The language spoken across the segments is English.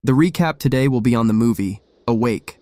The recap today will be on the movie, Awake.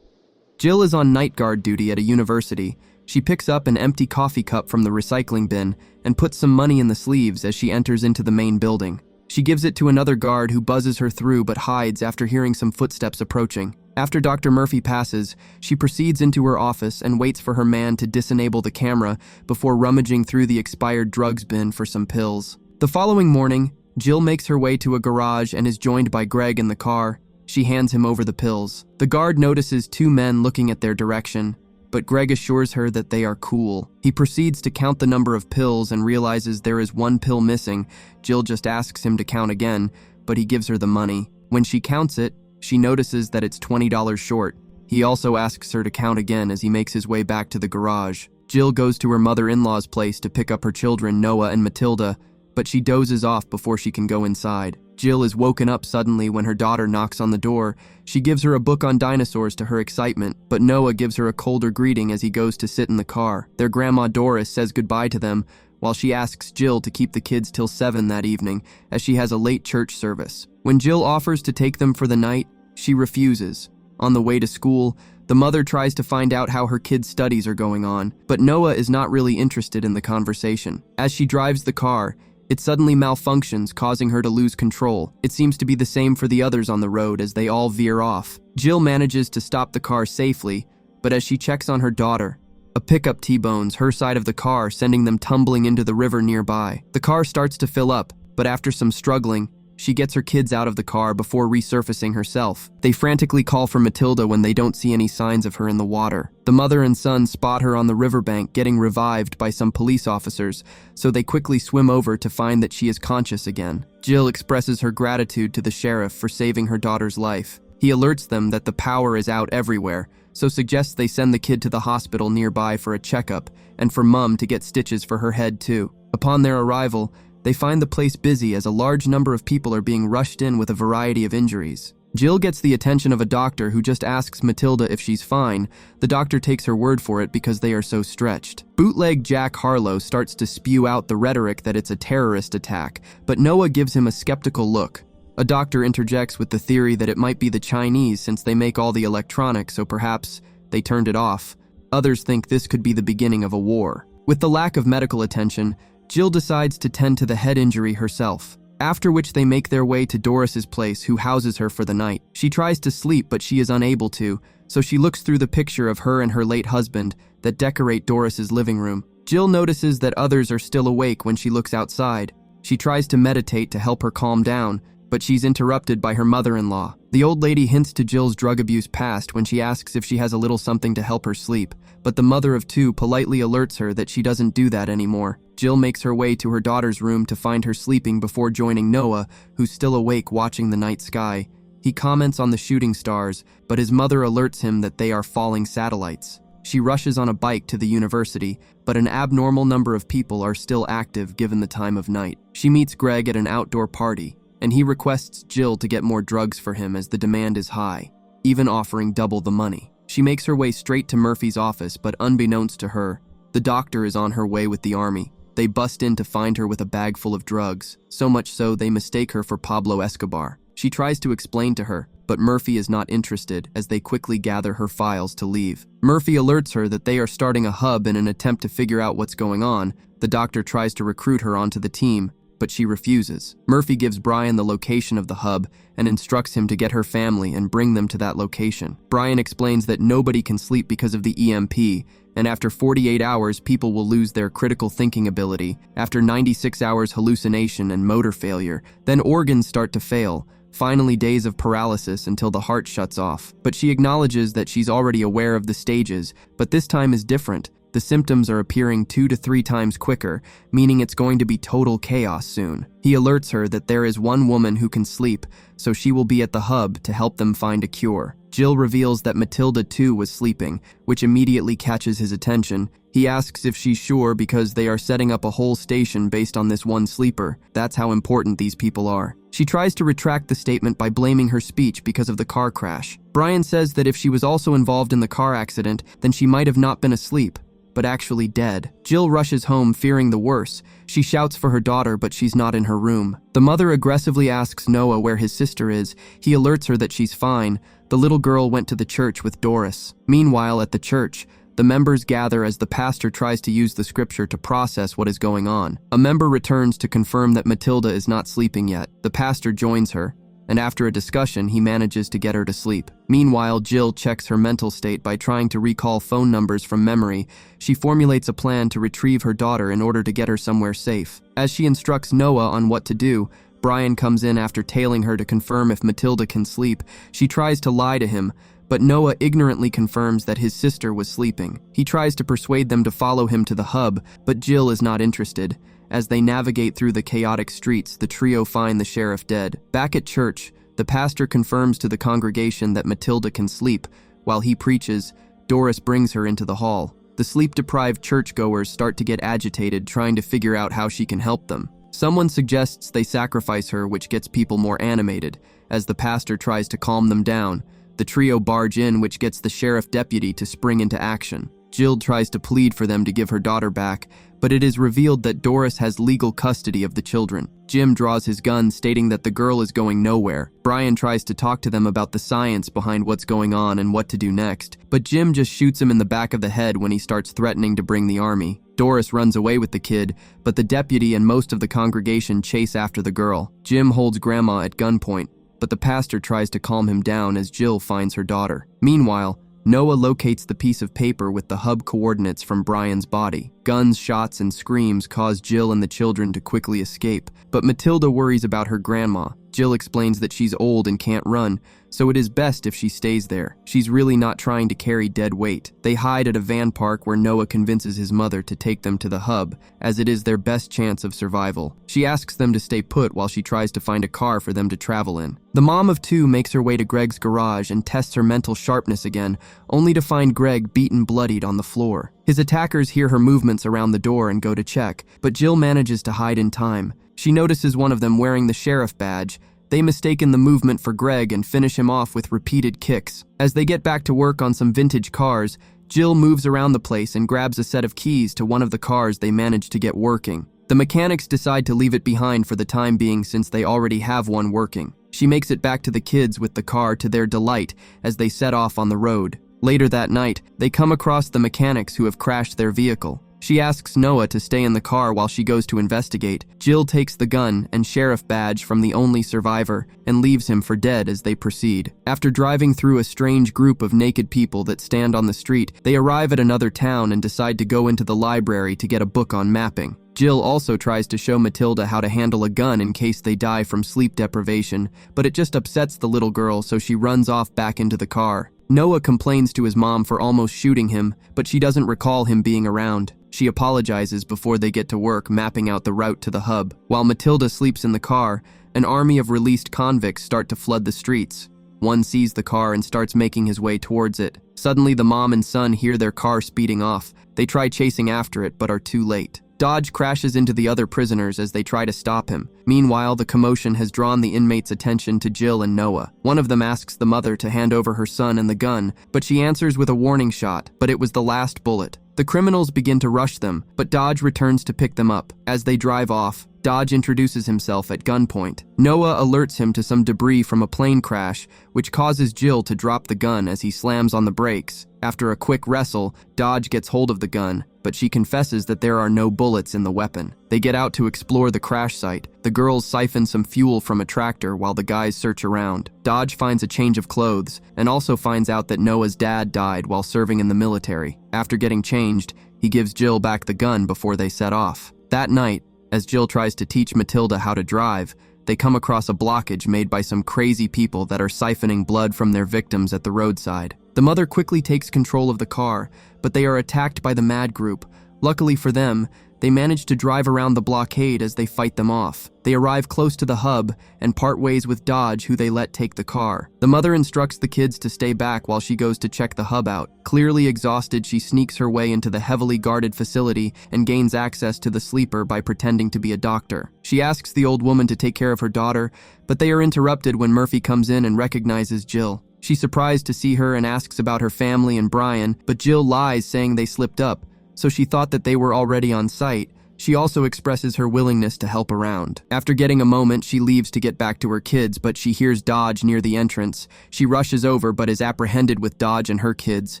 Jill is on night guard duty at a university. She picks up an empty coffee cup from the recycling bin and puts some money in the sleeves as she enters into the main building. She gives it to another guard who buzzes her through but hides after hearing some footsteps approaching. After Dr. Murphy passes, she proceeds into her office and waits for her man to disenable the camera before rummaging through the expired drugs bin for some pills. The following morning, Jill makes her way to a garage and is joined by Greg in the car. She hands him over the pills. The guard notices two men looking at their direction, but Greg assures her that they are cool. He proceeds to count the number of pills and realizes there is one pill missing. Jill just asks him to count again, but he gives her the money. When she counts it, she notices that it's $20 short. He also asks her to count again as he makes his way back to the garage. Jill goes to her mother-in-law's place to pick up her children, Noah and Matilda, but she dozes off before she can go inside. Jill is woken up suddenly when her daughter knocks on the door. She gives her a book on dinosaurs to her excitement, but Noah gives her a colder greeting as he goes to sit in the car. Their grandma Doris says goodbye to them, while she asks Jill to keep the kids till 7 that evening, as she has a late church service. When Jill offers to take them for the night, she refuses. On the way to school, the mother tries to find out how her kids' studies are going on, but Noah is not really interested in the conversation. As she drives the car, it suddenly malfunctions, causing her to lose control. It seems to be the same for the others on the road as they all veer off. Jill manages to stop the car safely, but as she checks on her daughter, a pickup T-bones her side of the car, sending them tumbling into the river nearby. The car starts to fill up, but after some struggling, she gets her kids out of the car before resurfacing herself. They frantically call for Matilda when they don't see any signs of her in the water. The mother and son spot her on the riverbank getting revived by some police officers, so they quickly swim over to find that she is conscious again. Jill expresses her gratitude to the sheriff for saving her daughter's life. He alerts them that the power is out everywhere, so suggests they send the kid to the hospital nearby for a checkup and for Mum to get stitches for her head too. Upon their arrival, they find the place busy as a large number of people are being rushed in with a variety of injuries. Jill gets the attention of a doctor who just asks Matilda if she's fine. The doctor takes her word for it because they are so stretched. Bootleg Jack Harlow starts to spew out the rhetoric that it's a terrorist attack, but Noah gives him a skeptical look. A doctor interjects with the theory that it might be the Chinese since they make all the electronics, so perhaps they turned it off. Others think this could be the beginning of a war. With the lack of medical attention, Jill decides to tend to the head injury herself, after which they make their way to Doris's place, who houses her for the night. She tries to sleep, but she is unable to, so she looks through the picture of her and her late husband that decorate Doris's living room. Jill notices that others are still awake when she looks outside. She tries to meditate to help her calm down, but she's interrupted by her mother-in-law. The old lady hints to Jill's drug abuse past when she asks if she has a little something to help her sleep, but the mother of two politely alerts her that she doesn't do that anymore. Jill makes her way to her daughter's room to find her sleeping before joining Noah, who's still awake watching the night sky. He comments on the shooting stars, but his mother alerts him that they are falling satellites. She rushes on a bike to the university, but an abnormal number of people are still active given the time of night. She meets Greg at an outdoor party, and he requests Jill to get more drugs for him as the demand is high, even offering double the money. She makes her way straight to Murphy's office, but unbeknownst to her, the doctor is on her way with the army. They bust in to find her with a bag full of drugs, so much so they mistake her for Pablo Escobar. She tries to explain to her, but Murphy is not interested as they quickly gather her files to leave. Murphy alerts her that they are starting a hub in an attempt to figure out what's going on. The doctor tries to recruit her onto the team, but she refuses. Murphy gives Brian the location of the hub and instructs him to get her family and bring them to that location. Brian explains that nobody can sleep because of the EMP, and after 48 hours, people will lose their critical thinking ability. After 96 hours, hallucination and motor failure. Then organs start to fail. Finally, days of paralysis until the heart shuts off. But she acknowledges that she's already aware of the stages, but this time is different. The symptoms are appearing 2 to 3 times quicker, meaning it's going to be total chaos soon. He alerts her that there is one woman who can sleep, so she will be at the hub to help them find a cure. Jill reveals that Matilda too was sleeping, which immediately catches his attention. He asks if she's sure because they are setting up a whole station based on this one sleeper. That's how important these people are. She tries to retract the statement by blaming her speech because of the car crash. Brian says that if she was also involved in the car accident, then she might have not been asleep. but actually dead. Jill rushes home fearing the worst. She shouts for her daughter, but she's not in her room. The mother aggressively asks Noah where his sister is. He alerts her that she's fine. The little girl went to the church with Doris. Meanwhile, at the church, the members gather as the pastor tries to use the scripture to process what is going on. A member returns to confirm that Matilda is not sleeping yet. The pastor joins her, and after a discussion, he manages to get her to sleep. Meanwhile, Jill checks her mental state by trying to recall phone numbers from memory. She formulates a plan to retrieve her daughter in order to get her somewhere safe. As she instructs Noah on what to do, Brian comes in after tailing her to confirm if Matilda can sleep. She tries to lie to him, but Noah ignorantly confirms that his sister was sleeping. He tries to persuade them to follow him to the hub, but Jill is not interested. As they navigate through the chaotic streets, the trio find the sheriff dead. Back at church, the pastor confirms to the congregation that Matilda can sleep. While he preaches, Doris brings her into the hall. The sleep-deprived churchgoers start to get agitated, trying to figure out how she can help them. Someone suggests they sacrifice her, which gets people more animated. As the pastor tries to calm them down, the trio barge in, which gets the sheriff deputy to spring into action. Jill tries to plead for them to give her daughter back, but it is revealed that Doris has legal custody of the children. Jim draws his gun, stating that the girl is going nowhere. Brian tries to talk to them about the science behind what's going on and what to do next, but Jim just shoots him in the back of the head when he starts threatening to bring the army. Doris runs away with the kid, but the deputy and most of the congregation chase after the girl. Jim holds Grandma at gunpoint, but the pastor tries to calm him down as Jill finds her daughter. Meanwhile, Noah locates the piece of paper with the hub coordinates from Brian's body. Guns, shots, and screams cause Jill and the children to quickly escape, but Matilda worries about her grandma. Jill explains that she's old and can't run, so it is best if she stays there. She's really not trying to carry dead weight. They hide at a van park where Noah convinces his mother to take them to the hub, as it is their best chance of survival. She asks them to stay put while she tries to find a car for them to travel in. The mom of two makes her way to Greg's garage and tests her mental sharpness again, only to find Greg beaten bloodied on the floor. His attackers hear her movements around the door and go to check, but Jill manages to hide in time. She notices one of them wearing the sheriff badge. They mistaken the movement for Greg and finish him off with repeated kicks. As they get back to work on some vintage cars, Jill moves around the place and grabs a set of keys to one of the cars they manage to get working. The mechanics decide to leave it behind for the time being since they already have one working. She makes it back to the kids with the car to their delight as they set off on the road. Later that night, they come across the mechanics who have crashed their vehicle. She asks Noah to stay in the car while she goes to investigate. Jill takes the gun and sheriff badge from the only survivor and leaves him for dead as they proceed. After driving through a strange group of naked people that stand on the street, they arrive at another town and decide to go into the library to get a book on mapping. Jill also tries to show Matilda how to handle a gun in case they die from sleep deprivation, but it just upsets the little girl, so she runs off back into the car. Noah complains to his mom for almost shooting him, but she doesn't recall him being around. She apologizes before they get to work mapping out the route to the hub. While Matilda sleeps in the car, an army of released convicts start to flood the streets. One sees the car and starts making his way towards it. Suddenly, the mom and son hear their car speeding off. They try chasing after it, but are too late. Dodge crashes into the other prisoners as they try to stop him. Meanwhile, the commotion has drawn the inmates' attention to Jill and Noah. One of them asks the mother to hand over her son and the gun, but she answers with a warning shot, but it was the last bullet. The criminals begin to rush them, but Dodge returns to pick them up. As they drive off, Dodge introduces himself at gunpoint. Noah alerts him to some debris from a plane crash, which causes Jill to drop the gun as he slams on the brakes. After a quick wrestle, Dodge gets hold of the gun, but she confesses that there are no bullets in the weapon. They get out to explore the crash site. The girls siphon some fuel from a tractor while the guys search around. Dodge finds a change of clothes and also finds out that Noah's dad died while serving in the military. After getting changed, he gives Jill back the gun before they set off. That night, as Jill tries to teach Matilda how to drive, they come across a blockage made by some crazy people that are siphoning blood from their victims at the roadside. The mother quickly takes control of the car, but they are attacked by the mad group. Luckily for them, they manage to drive around the blockade as they fight them off. They arrive close to the hub and part ways with Dodge, who they let take the car. The mother instructs the kids to stay back while she goes to check the hub out. Clearly exhausted, she sneaks her way into the heavily guarded facility and gains access to the sleeper by pretending to be a doctor. She asks the old woman to take care of her daughter, but they are interrupted when Murphy comes in and recognizes Jill. She's surprised to see her and asks about her family and Brian, but Jill lies, saying they slipped up. so she thought that they were already on site. She also expresses her willingness to help around. After getting a moment, she leaves to get back to her kids, but she hears Dodge near the entrance. She rushes over but is apprehended with Dodge and her kids.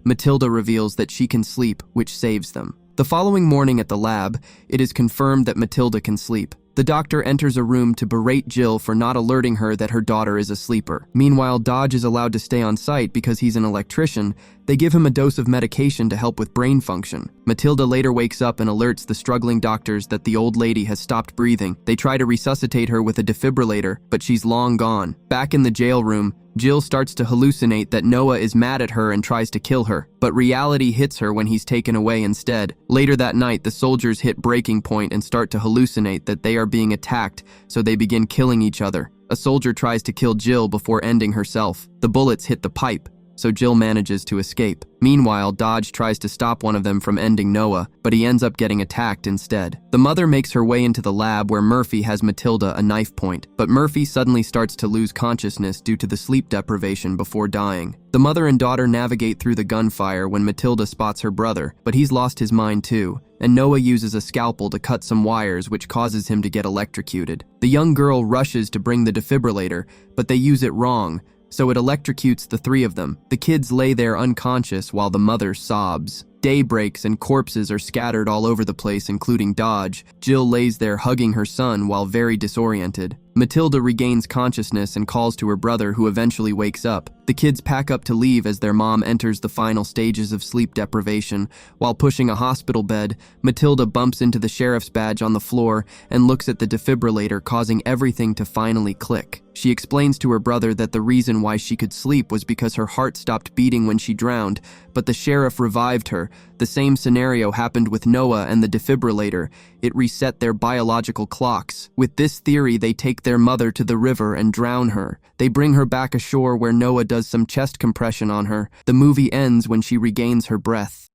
Matilda reveals that she can sleep, which saves them. The following morning at the lab, it is confirmed that Matilda can sleep. The doctor enters a room to berate Jill for not alerting her that her daughter is a sleeper. Meanwhile, Dodge is allowed to stay on site because he's an electrician. They give him a dose of medication to help with brain function. Matilda later wakes up and alerts the struggling doctors that the old lady has stopped breathing. They try to resuscitate her with a defibrillator, but she's long gone. Back in the jail room, Jill starts to hallucinate that Noah is mad at her and tries to kill her, but reality hits her when he's taken away instead. Later that night, the soldiers hit breaking point and start to hallucinate that they are being attacked, so they begin killing each other. A soldier tries to kill Jill before ending herself. The bullets hit the pipe, so Jill manages to escape. Meanwhile, Dodge tries to stop one of them from ending Noah, but he ends up getting attacked instead. The mother makes her way into the lab where Murphy has Matilda a knife point, but Murphy suddenly starts to lose consciousness due to the sleep deprivation before dying. The mother and daughter navigate through the gunfire when Matilda spots her brother, but he's lost his mind too, and Noah uses a scalpel to cut some wires which causes him to get electrocuted. The young girl rushes to bring the defibrillator, but they use it wrong, so it electrocutes the three of them. The kids lay there unconscious while the mother sobs. Day breaks and corpses are scattered all over the place, including Dodge. Jill lays there hugging her son while very disoriented. Matilda regains consciousness and calls to her brother, who eventually wakes up. The kids pack up to leave as their mom enters the final stages of sleep deprivation. While pushing a hospital bed, Matilda bumps into the sheriff's badge on the floor and looks at the defibrillator, causing everything to finally click. She explains to her brother that the reason why she could sleep was because her heart stopped beating when she drowned, but the sheriff revived her. The same scenario happened with Noah and the defibrillator. It reset their biological clocks. With this theory, they take their mother to the river and drown her. They bring her back ashore where Noah does some chest compression on her. The movie ends when she regains her breath.